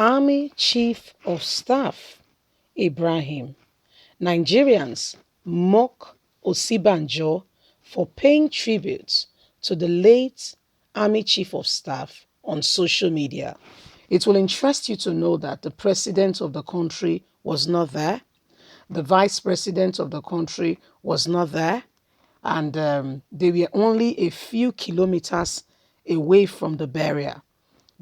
Army Chief of Staff Ibrahim. Nigerians mock Osinbajo for paying tribute to the late Army Chief of Staff on social media. It will interest you to know that the president of the country was not there. The vice president of the country was not there. And they were only a few kilometers away from the burial.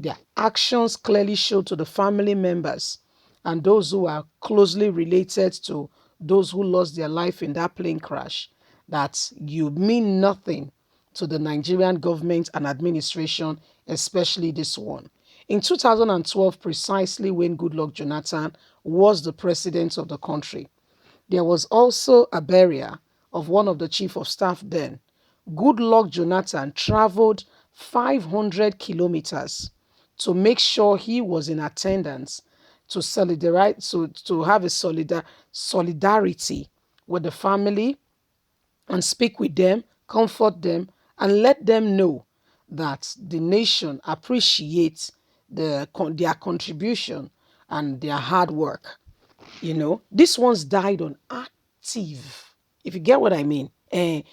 Their actions clearly show to the family members and those who are closely related to those who lost their life in that plane crash that you mean nothing to the Nigerian government and administration, especially this one. In 2012, precisely when Goodluck Jonathan was the president of the country, there was also a burial of one of the chief of staff then. Goodluck Jonathan traveled 500 kilometers to make sure he was in attendance to to have a solidarity with the family and speak with them, comfort them, and let them know that the nation appreciates their contribution and their hard work. These ones died on active, if you get what I mean. They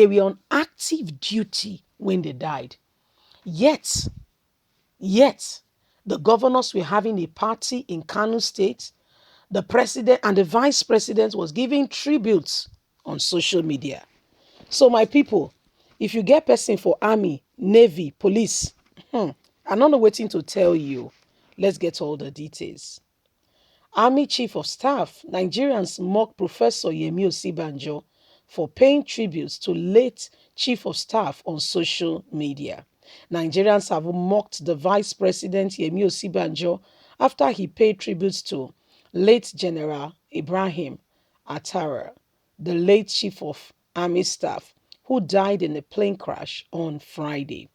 were on active duty when they died. Yet, yet, the governors were having a party in Kano State. The president and the vice president was giving tributes on social media. So, my people, if you get person for army, navy, police, I don't know waiting to tell you. Let's get all the details. Army Chief of Staff, Nigerians mock Professor Yemi Osinbajo for paying tributes to late Chief of Staff on social media. Nigerians have mocked the Vice President Yemi Osinbajo after he paid tributes to late General Ibrahim Attara, the late Chief of Army Staff, who died in a plane crash on Friday.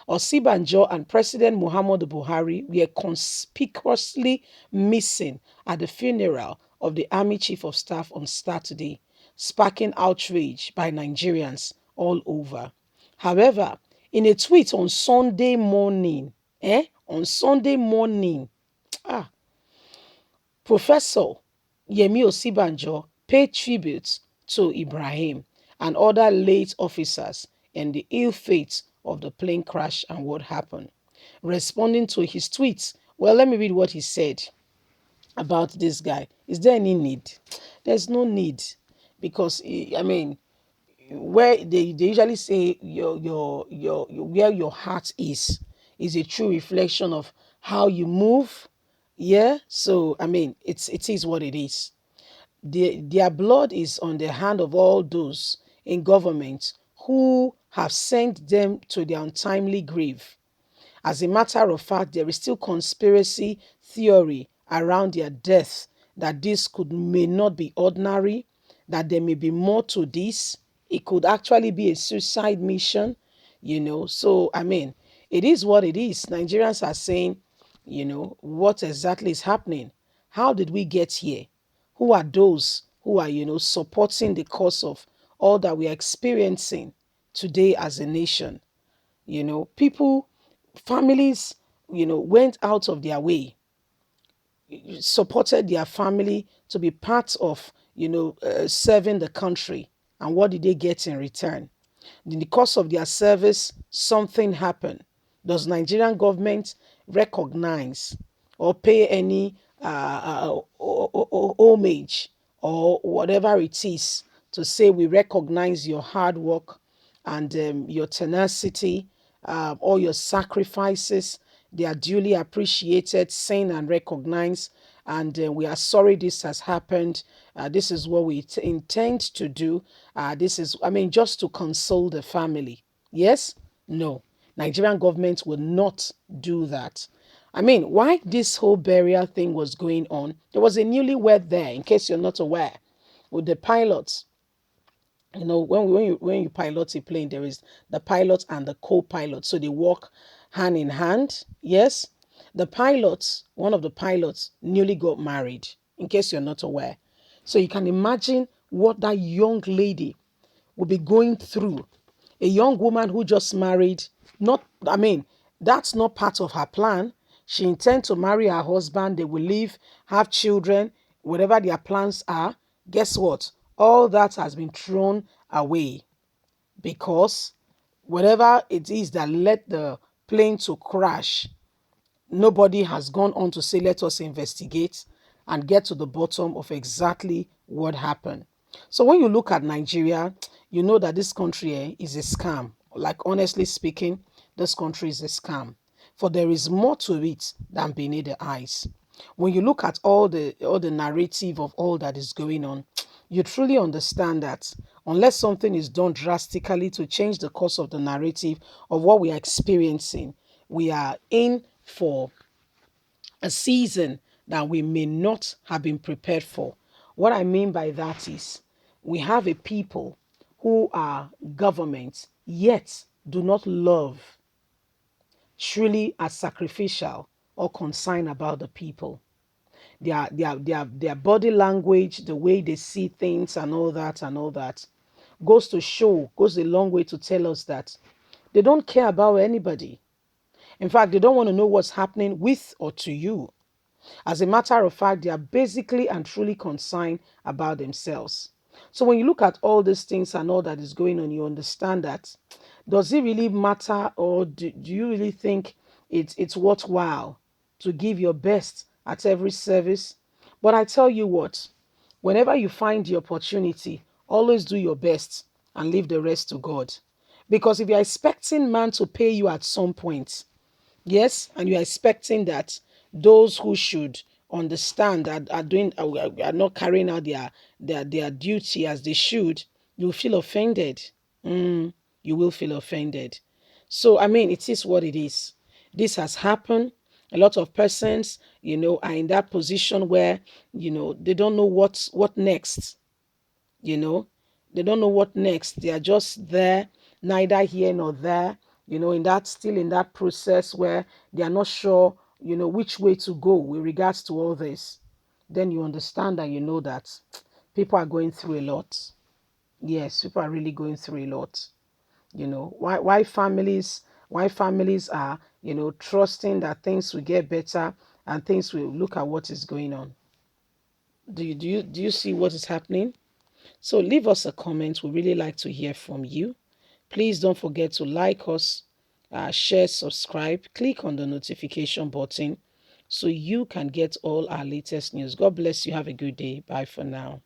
Osinbajo and President Muhammadu Buhari were conspicuously missing at the funeral of the Army Chief of Staff on Saturday, sparking outrage by Nigerians all over. However, in a tweet on Sunday morning, ah, Professor Yemi Osinbajo paid tribute to Ibrahim and other late officers in the ill fate of the plane crash and what happened. Responding to his tweets, well, let me read what he said about this guy. Is there any need? There's no need because, I mean, where they usually say where your heart is a true reflection of how you move. Yeah, so I mean it is what it is. Their blood is on the hand of all those in government who have sent them to their untimely grave. As a matter of fact, there is still conspiracy theory around their death that this may not be ordinary, that there may be more to this. It could actually be a suicide mission. So, I mean, it is what it is. Nigerians are saying, what exactly is happening? How did we get here? Who are those who are, supporting the cause of all that we are experiencing today as a nation? People, families, went out of their way, supported their family to be part of, serving the country. And what did they get in return? In the course of their service, something happened. Does Nigerian government recognize or pay any homage or whatever it is to say we recognize your hard work and your tenacity, all your sacrifices? They are duly appreciated, seen, and recognized. And we are sorry this has happened. This is what we intend to do. This is, I mean, just to console the family. Yes? No. Nigerian government will not do that. I mean, why this whole burial thing was going on, there was a newlywed there, in case you're not aware, with the pilots. When you pilot a plane, there is the pilot and the co-pilot. So they work hand in hand. Yes. The pilots, one of the pilots newly got married, in case you're not aware. So you can imagine what that young lady will be going through. A young woman who just married, not, I mean, that's not part of her plan. She intends to marry her husband. They will live, have children, whatever their plans are. Guess what? All that has been thrown away because whatever it is that led the plane to crash, nobody has gone on to say, let us investigate and get to the bottom of exactly what happened. So when you look at Nigeria, you know that this country is a scam. Like, honestly speaking, this country is a scam. For there is more to it than beneath the eyes. When you look at all the narrative of all that is going on, you truly understand that unless something is done drastically to change the course of the narrative of what we are experiencing, we are in for a season that we may not have been prepared for. What I mean by that is we have a people who are governments yet do not love, truly as sacrificial or concerned about the people. Their body language, the way they see things and all that goes a long way to tell us that they don't care about anybody. In fact, they don't want to know what's happening with or to you. As a matter of fact, they are basically and truly concerned about themselves. So when you look at all these things and all that is going on, you understand that does it really matter, or do you really think it's worthwhile to give your best at every service? But I tell you what, whenever you find the opportunity, always do your best and leave the rest to God. Because if you're expecting man to pay you at some point, yes, and you're expecting that those who should understand that are not carrying out their duty as they should, you feel offended. You will feel offended. So I mean, it is what it is. This has happened. A lot of persons, are in that position where, they don't know what next. you know they don't know what next. They are just there, neither here nor there, in that process where they are not sure, which way to go with regards to all this. Then you understand and you know that people are going through a lot. Yes, people are really going through a lot. Why families are, trusting that things will get better and things will look at what is going on. Do you see what is happening? So leave us a comment. We really like to hear from you. Please don't forget to like us, share, subscribe, click on the notification button so you can get all our latest news. God bless you. Have a good day. Bye for now.